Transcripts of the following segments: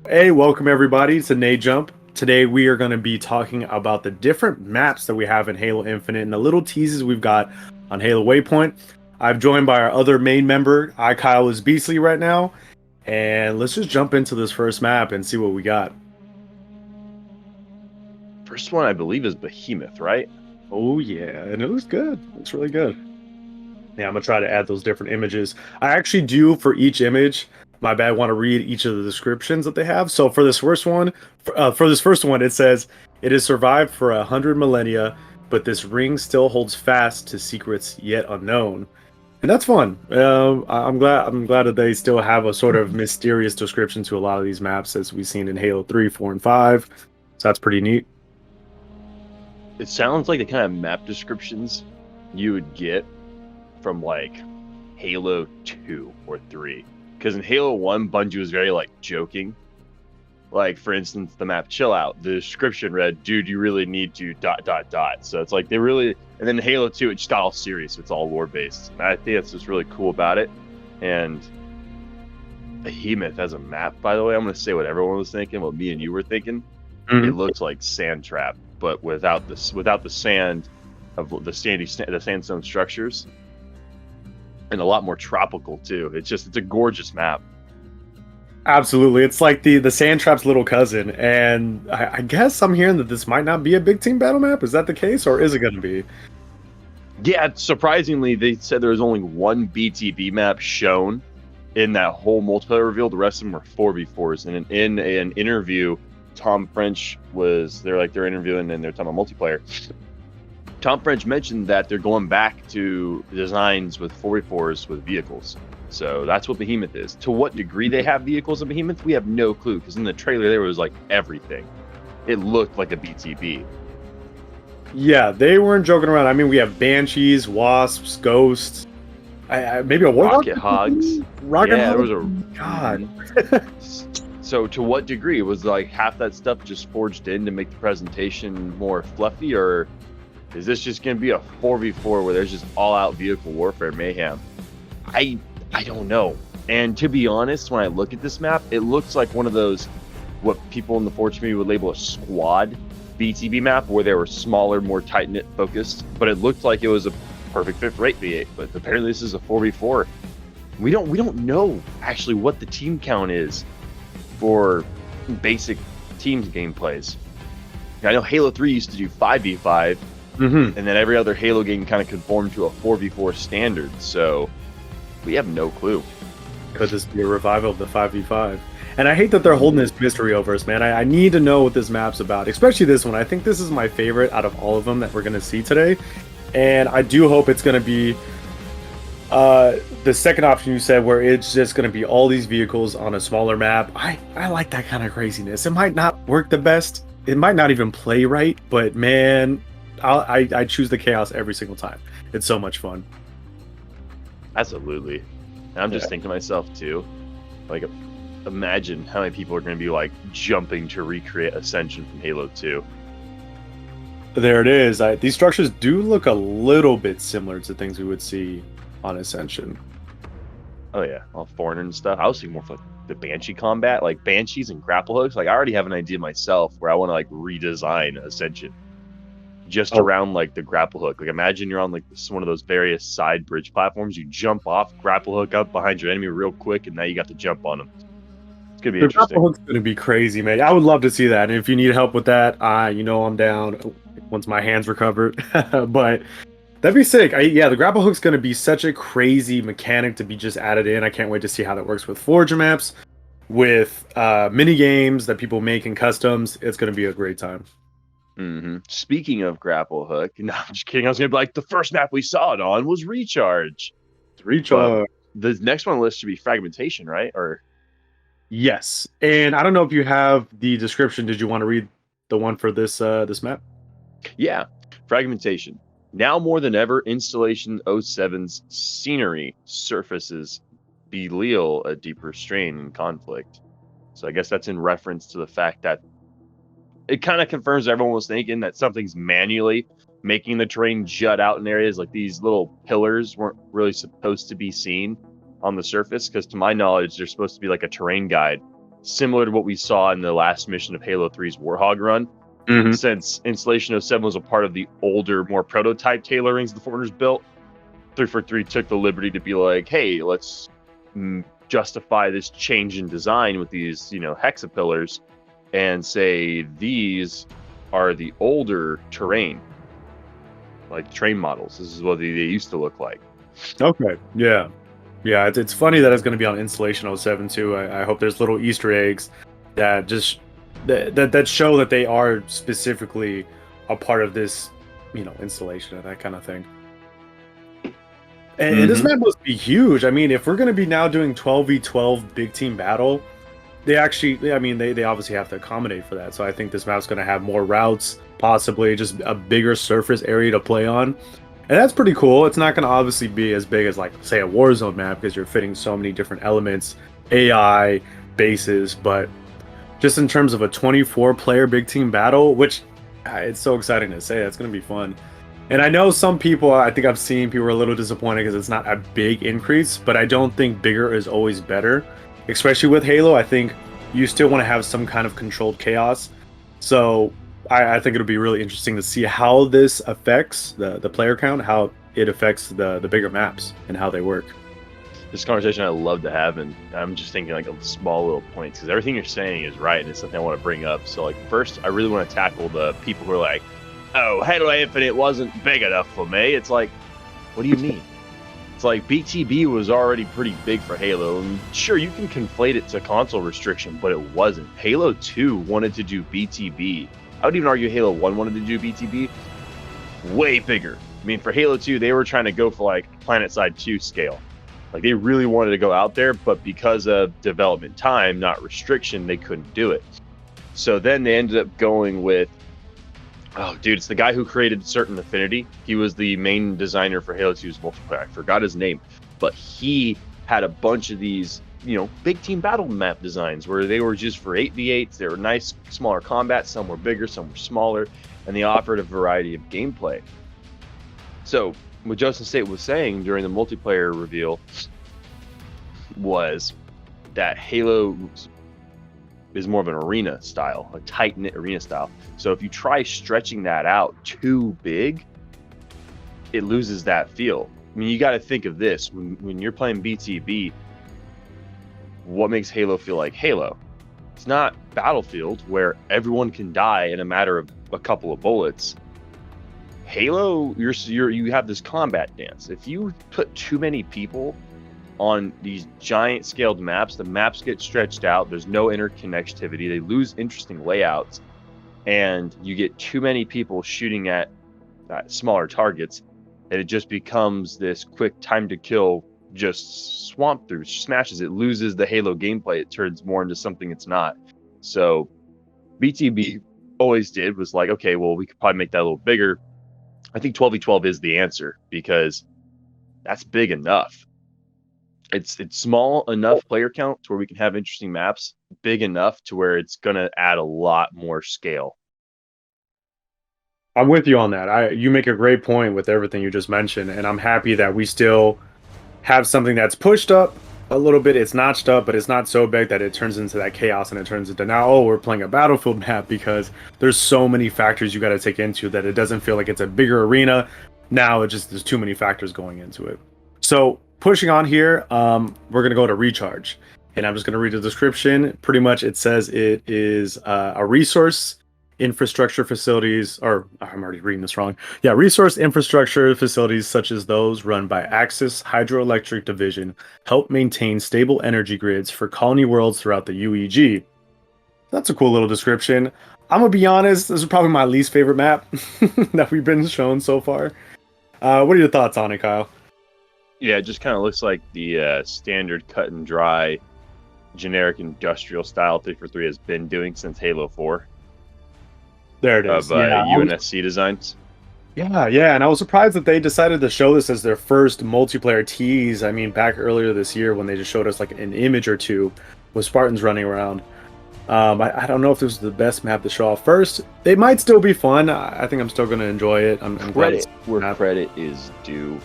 Hey, welcome everybody to Nade Jump. Today we are going to be talking about the different maps that we have in Halo Infinite and the little teases we've got on Halo Waypoint. I'm joined by our other main member. Kyle is Beastly right now, and let's just jump into this first map and see what we got. First one, I believe, is Behemoth, right? Oh yeah, and it looks good. Looks really good. Yeah, I'm gonna try to add those different images. I actually do for each image. My bad. Want to read each of the descriptions that they have. So for this first one, it says it has survived for 100 millennia, but this ring still holds fast to secrets yet unknown, and that's fun. I'm glad. I'm glad that they still have a sort of mysterious description to a lot of these maps as we've seen in Halo 3, 4, and 5. So that's pretty neat. It sounds like the kind of map descriptions you would get from like Halo 2 or 3. Because in Halo 1, Bungie was very like joking. Like, for instance, the map Chill Out, the description read, dude, you really need to ... So it's like they really, and then Halo 2, it just got all serious. It's all lore based. And I think that's what's really cool about it. And Behemoth as a map, by the way, I'm going to say what everyone was thinking, what me and you were thinking. It looks like Sand Trap, but without the sand of the sandstone structures, and a lot more tropical too. It's a gorgeous map. Absolutely. It's like the Sand Trap's little cousin. And I guess I'm hearing that this might not be a big team battle map. Is that the case, or is it going to be? Yeah, surprisingly, they said there was only one BTB map shown in that whole multiplayer reveal. The rest of them were 4v4s. And in an interview, Tom French they're interviewing and they're talking about multiplayer. Tom French mentioned that they're going back to designs with 4v4s with vehicles. So that's what Behemoth is. To what degree they have vehicles in Behemoth, we have no clue, because in the trailer there was like everything. It looked like a BTB. Yeah, they weren't joking around. I mean, we have Banshees, Wasps, Ghosts, maybe a Rocket Hogs. Rocket yeah, Hogs? There was God. So to what degree? Was like half that stuff just forged in to make the presentation more fluffy, or is this just going to be a 4v4 where there's just all-out vehicle warfare mayhem? I don't know. And to be honest, when I look at this map, it looks like one of those, what people in the Forge community would label a squad BTB map, where they were smaller, more tight-knit focused, but it looked like it was a perfect fit for 8v8, but apparently this is a 4v4. We don't know actually what the team count is for basic teams gameplays. I know Halo 3 used to do 5v5, and then every other Halo game kind of conformed to a 4v4 standard, so we have no clue. Could this be a revival of the 5v5? And I hate that they're holding this mystery over us, man. I need to know what this map's about, especially this one. I think this is my favorite out of all of them that we're going to see today. And I do hope it's going to be the second option you said, where it's just going to be all these vehicles on a smaller map. I like that kind of craziness. It might not work the best. It might not even play right, but man, I choose the chaos every single time. It's so much fun. Absolutely. And I'm just thinking to myself too, like, imagine how many people are going to be like jumping to recreate Ascension from Halo 2. There it is. These structures do look a little bit similar to things we would see on Ascension. Oh yeah, all foreign and stuff. I was thinking more for like the Banshee combat, like Banshees and grapple hooks. Like, I already have an idea myself where I want to like redesign Ascension just around like the grapple hook. Like, imagine you're on like one of those various side bridge platforms. You jump off, grapple hook up behind your enemy real quick, and now you got to jump on them. It's gonna be interesting. Grapple hook's gonna be crazy, man. I would love to see that. And if you need help with that, I'm down once my hands recovered. But that'd be sick. The grapple hook's gonna be such a crazy mechanic to be just added in. I can't wait to see how that works with Forge maps, with mini games that people make in customs. It's gonna be a great time. Speaking of grapple hook, no, I'm just kidding. I was gonna be like, the first map we saw it on was Recharge. Recharge. The next one on the list should be Fragmentation, right? Or yes. And I don't know if you have the description. Did you want to read the one for this map? Yeah, Fragmentation. Now more than ever, Installation 07's scenery surfaces belial a deeper strain and conflict. So I guess that's in reference to the fact that it kind of confirms everyone was thinking that something's manually making the terrain jut out in areas. Like, these little pillars weren't really supposed to be seen on the surface, because to my knowledge, they're supposed to be like a terrain guide similar to what we saw in the last mission of Halo 3's Warhog run. Mhm. Since Installation 07 was a part of the older, more prototype tailorings the Foreigners built, 343 took the liberty to be like, hey, let's justify this change in design with these, hexapillars, and say these are the older terrain, like terrain models. This is what they used to look like. Okay. Yeah. Yeah. It's funny that it's going to be on Installation 07 too. I hope there's little Easter eggs that just that show that they are specifically a part of this, installation and that kind of thing. And this map must be huge. I mean, if we're going to be now doing 12v12 big team battle, they obviously have to accommodate for that. So I think this map's going to have more routes, possibly just a bigger surface area to play on. And that's pretty cool. It's not going to obviously be as big as, like, say, a Warzone map, because you're fitting so many different elements, AI, bases, but just in terms of a 24-player big team battle, which it's so exciting to say, that's going to be fun. And I know some people, I think I've seen people are a little disappointed because it's not a big increase, but I don't think bigger is always better, especially with Halo. I think you still want to have some kind of controlled chaos. So I think it'll be really interesting to see how this affects the player count, how it affects the bigger maps and how they work. This conversation I love to have, and I'm just thinking like of small little points, because everything you're saying is right, and it's something I want to bring up. So, like, first, I really want to tackle the people who are like, oh, Halo Infinite wasn't big enough for me. It's like, what do you mean? It's like BTB was already pretty big for Halo, and sure, you can conflate it to console restriction, but it wasn't. Halo 2 wanted to do BTB. I would even argue Halo 1 wanted to do BTB way bigger. I mean, for Halo 2, they were trying to go for like PlanetSide 2 scale. Like, they really wanted to go out there, but because of development time, not restriction, they couldn't do it. So then they ended up going with, oh, dude, it's the guy who created Certain Affinity. He was the main designer for Halo 2's multiplayer. I forgot his name, but he had a bunch of these, big team battle map designs where they were just for 8v8s. They were nice, smaller combat. Some were bigger, some were smaller, and they offered a variety of gameplay. So what Justin State was saying during the multiplayer reveal was that Halo is more of an arena style, a tight-knit arena style. So if you try stretching that out too big, it loses that feel. I mean, you got to think of this. When you're playing BTB, what makes Halo feel like Halo? It's not Battlefield, where everyone can die in a matter of a couple of bullets. Halo, you have this combat dance. If you put too many people on these giant scaled maps, the maps get stretched out. There's no interconnectivity. They lose interesting layouts, and you get too many people shooting at smaller targets, and it just becomes this quick time to kill, just swamp through smashes. It loses the Halo gameplay. It turns more into something it's not. So BTB always did was like, okay, well, we could probably make that a little bigger. I think 12v12 is the answer, because that's big enough. It's small enough player count to where we can have interesting maps, big enough to where it's going to add a lot more scale. I'm with you on that. You make a great point with everything you just mentioned, and I'm happy that we still have something that's pushed up a little bit. It's notched up, but it's not so big that it turns into that chaos and it turns into now, oh, we're playing a Battlefield map, because there's so many factors you got to take into that it doesn't feel like it's a bigger arena. Now there's too many factors going into it. So pushing on here, we're going to go to recharge, and I'm just going to read the description. Pretty much it says it is a resource infrastructure facilities, or I'm already reading this wrong. Yeah, resource infrastructure facilities such as those run by Axis Hydroelectric Division help maintain stable energy grids for colony worlds throughout the UEG. That's a cool little description. I'm gonna be honest, this is probably my least favorite map that we've been shown so far. What are your thoughts on it, Kyle? Yeah, it just kind of looks like the standard cut and dry, generic industrial style 343 has been doing since Halo 4. There it is. Of UNSC designs. Yeah, and I was surprised that they decided to show this as their first multiplayer tease. I mean, back earlier this year when they just showed us like an image or two with Spartans running around. I don't know if this is the best map to show off first. They might still be fun. I think I'm still going to enjoy it. I'm credit where credit is due.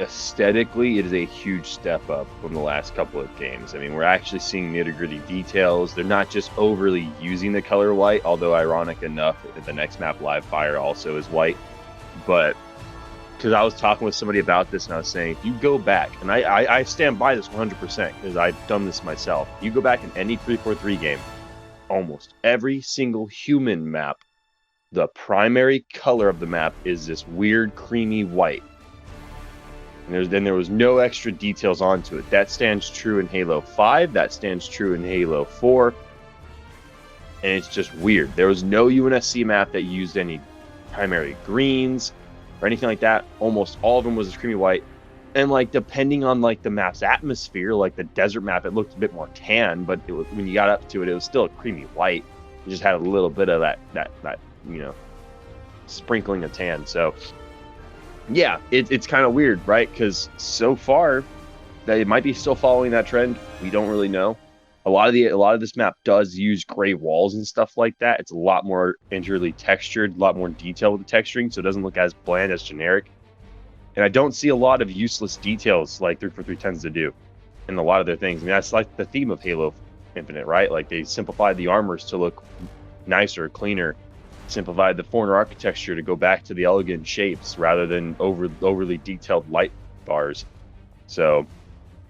aesthetically, it is a huge step up from the last couple of games. I mean, we're actually seeing nitty-gritty details. They're not just overly using the color white, although ironic enough, the next map, Live Fire, also is white. But because I was talking with somebody about this, and I was saying, if you go back, and I stand by this 100% because I've done this myself. You go back in any 343 game, almost every single human map, the primary color of the map is this weird creamy white. And there was no extra details onto it. That stands true in Halo 5. That stands true in Halo 4. And it's just weird. There was no UNSC map that used any primary greens or anything like that. Almost all of them was creamy white. And like depending on like the map's atmosphere, like the desert map, it looked a bit more tan, but when you got up to it, it was still a creamy white. It just had a little bit of that sprinkling of tan. So yeah, it's kind of weird, right? Because so far, that it might be still following that trend. We don't really know. A lot of this map does use gray walls and stuff like that. It's a lot more intricately textured, a lot more detail with the texturing, so it doesn't look as bland as generic. And I don't see a lot of useless details like 343 tends to do in a lot of their things. I mean, that's like the theme of Halo Infinite, right? Like they simplified the armors to look nicer, cleaner. Simplified the foreigner architecture to go back to the elegant shapes rather than overly detailed light bars. So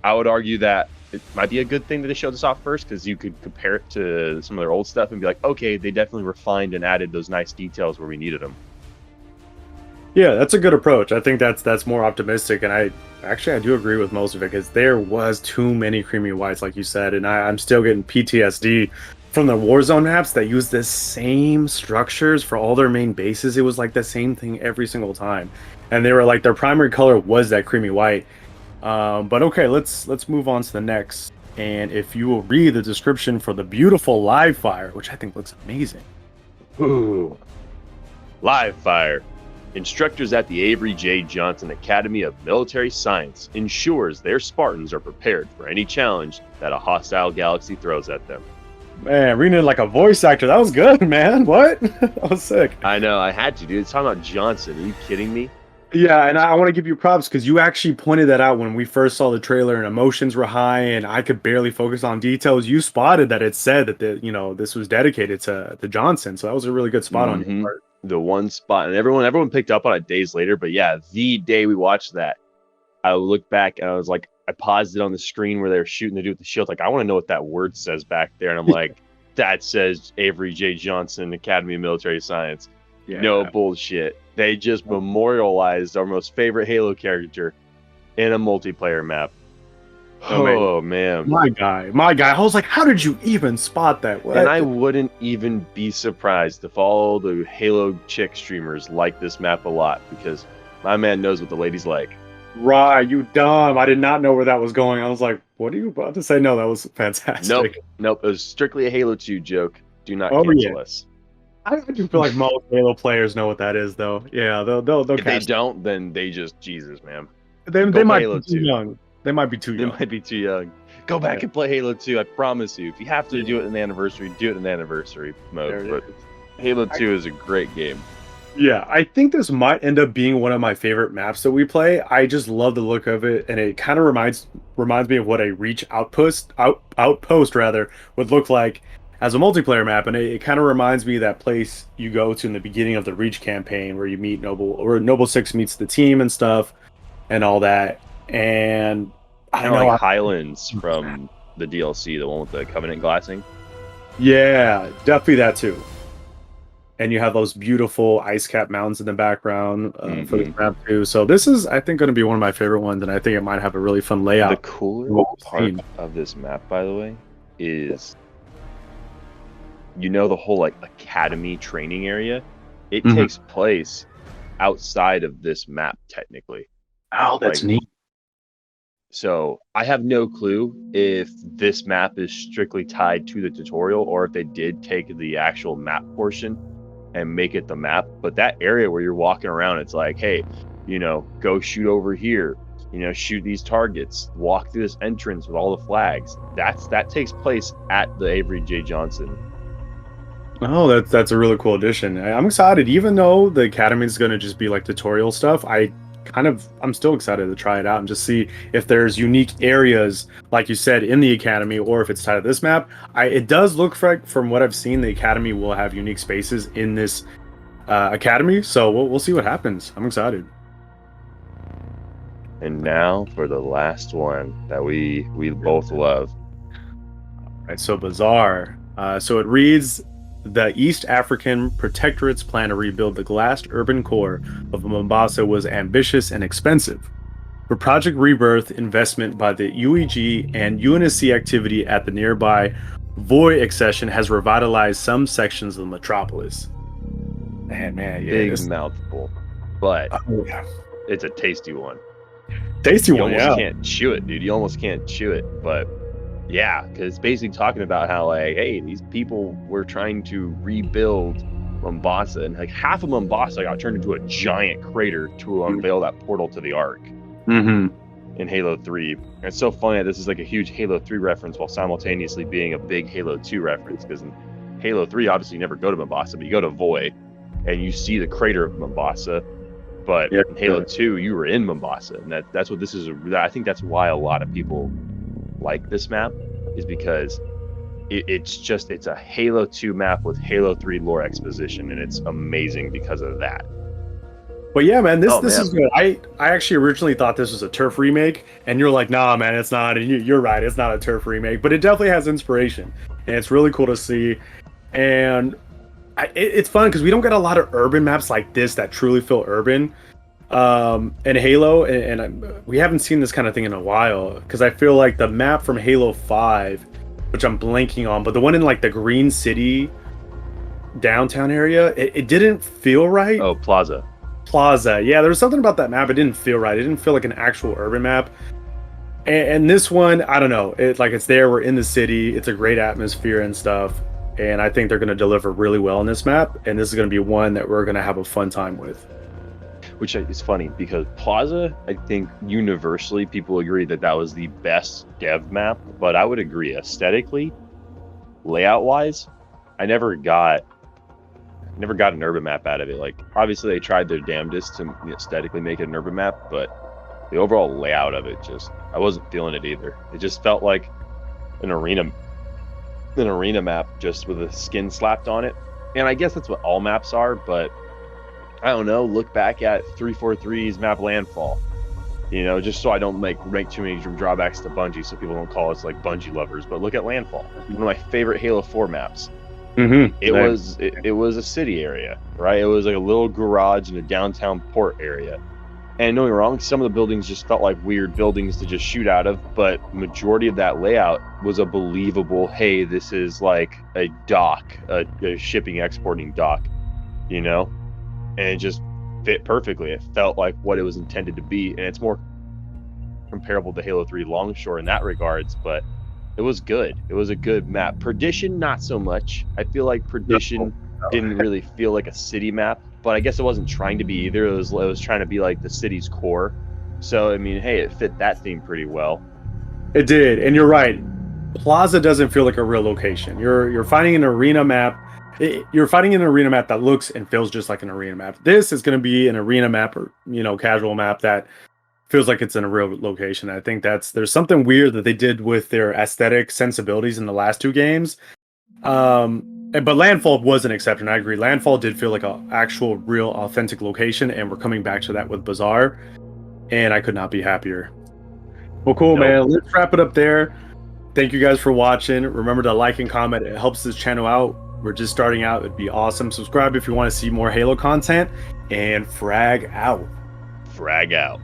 I would argue that it might be a good thing that they showed this off first, because you could compare it to some of their old stuff and be like, okay, they definitely refined and added those nice details where we needed them. Yeah, that's a good approach. I think that's more optimistic, and I do agree with most of it, because there was too many creamy whites, like you said, and I'm still getting PTSD from the Warzone maps that use the same structures for all their main bases. It was like the same thing every single time, and they were like, their primary color was that creamy white. But okay, let's move on to the next. And if you will read the description for the beautiful Live Fire, which I think looks amazing. Ooh, Live Fire. Instructors at the Avery J. Johnson Academy of Military Science ensures their Spartans are prepared for any challenge that a hostile galaxy throws at them. Man, reading it like a voice actor, that was good, man. What? That was sick. I know, I had to, dude. It's talking about Johnson. Are you kidding me? Yeah, and I want to give you props because you actually pointed that out when we first saw the trailer and emotions were high and I could barely focus on details. You spotted that it said that this was dedicated to Johnson, so that was a really good spot on your part. The one spot, and everyone picked up on it days later. But yeah, the day we watched that, I looked back and I was like, I paused it on the screen where they were shooting the dude with the shield. Like, I want to know what that word says back there, and I'm like, that says Avery J. Johnson Academy of Military Science. Yeah. No bullshit. They just memorialized our most favorite Halo character in a multiplayer map. Oh, man. My guy. I was like, how did you even spot that? What? And I wouldn't even be surprised if all the Halo chick streamers like this map a lot, because my man knows what the ladies like. Right, you dumb. I did not know where that was going. I was like, what are you about to say? No, that was fantastic. Nope. It was strictly a Halo 2 joke. Do not cancel us. I do feel like most Halo players know what that is, though. Yeah, they'll if they don't, then they just, Jesus, man. They might be too young. They might be too young. Go back and play Halo 2. I promise you. If you have to do it in the anniversary, do it in the anniversary mode. But Halo 2 is a great game. Yeah, I think this might end up being one of my favorite maps that we play. I just love the look of it, and it kind of reminds me of what a Reach outpost would look like as a multiplayer map, and it kind of reminds me of that place you go to in the beginning of the Reach campaign where you meet Noble 6 meets the team and stuff and all that. And I know, like Highlands from the DLC, the one with the Covenant glassing. Yeah, definitely that too. And you have those beautiful ice cap mountains in the background for the map too. So this is, I think, going to be one of my favorite ones, and I think it might have a really fun layout. The cooler part of this map, by the way, is the whole like academy training area. It takes place outside of this map, technically. Oh, that's neat. So I have no clue if this map is strictly tied to the tutorial or if they did take the actual map portion and make it the map. But that area where you're walking around, it's like, hey, go shoot over here, shoot these targets, walk through this entrance with all the flags. That takes place at the Avery J. Johnson. Oh, that's a really cool addition. I'm excited. Even though the academy is going to just be like tutorial stuff, I I'm still excited to try it out and just see if there's unique areas, like you said, in the academy, or if it's tied to this map. It does look like, from what I've seen, the academy will have unique spaces in this academy, so we'll see what happens. I'm excited. And now for the last one that we both love. All right, so Bazaar. So it reads, the East African Protectorate's plan to rebuild the glassed urban core of Mombasa was ambitious and expensive. For Project Rebirth, investment by the UEG and UNSC activity at the nearby Voi accession has revitalized some sections of the metropolis. Man, yeah, Big mouthful, but yeah. It's a tasty one. Tasty one, you yeah. almost can't chew it, dude. You almost can't chew it, but yeah, because it's basically talking about how, like, hey, these people were trying to rebuild Mombasa, and like half of Mombasa got turned into a giant crater to unveil that portal to the Ark in Halo 3. And it's so funny that this is like a huge Halo 3 reference while simultaneously being a big Halo 2 reference, because in Halo 3, obviously, you never go to Mombasa, but you go to Voi, and you see the crater of Mombasa. But in Halo 2, you were in Mombasa, and that's what this is. I think that's why a lot of people like this map, is because it's a Halo 2 map with Halo 3 lore exposition, and it's amazing because of that. But yeah, man, this is good. I actually originally thought this was a turf remake, and you're like, nah, man, it's not. And you're right, it's not a turf remake, but it definitely has inspiration, and it's really cool to see. And it's fun because we don't get a lot of urban maps like this that truly feel urban in Halo, and we haven't seen this kind of thing in a while, because I feel like the map from Halo 5, which I'm blanking on, but the one in like the Green City downtown area, it didn't feel right. Oh, Plaza, yeah, there was something about that map. It didn't feel right. It didn't feel like an actual urban map. And this one, I don't know, it's there, we're in the city, it's a great atmosphere and stuff, and I think they're going to deliver really well on this map, and this is going to be one that we're going to have a fun time with. Which is funny, because Plaza, I think universally people agree that was the best dev map, but I would agree aesthetically, layout wise, I never got an urban map out of it. Like, obviously they tried their damnedest to aesthetically make it an urban map, but the overall layout of it, I wasn't feeling it either. It just felt like an arena map just with a skin slapped on it. And I guess that's what all maps are, but I don't know, look back at 343's map Landfall, just so I don't make too many drawbacks to Bungie, so people don't call us like Bungie lovers, but look at Landfall, one of my favorite Halo 4 maps. It was a city area, right? It was like a little garage in a downtown port area. And don't get me wrong, some of the buildings just felt like weird buildings to just shoot out of, but majority of that layout was a believable, hey, this is like a dock, a shipping exporting dock, and it just fit perfectly. It felt like what it was intended to be, and it's more comparable to Halo 3 Longshore in that regards, but it was good. It was a good map. Perdition, not so much. I feel like Perdition didn't really feel like a city map, but I guess it wasn't trying to be either. It was trying to be like the city's core. So, I mean, hey, it fit that theme pretty well. It did, and you're right. Plaza doesn't feel like a real location. You're finding an arena map. You're fighting an arena map that looks and feels just like an arena map. This is going to be an arena map, or casual map that feels like it's in a real location. I think there's something weird that they did with their aesthetic sensibilities in the last two games. But Landfall was an exception. I agree. Landfall did feel like an actual, real, authentic location, and we're coming back to that with Bazaar, and I could not be happier. Well, cool, man. Let's wrap it up there. Thank you guys for watching. Remember to like and comment. It helps this channel out. We're just starting out. It'd be awesome. Subscribe if you want to see more Halo content, and frag out. Frag out.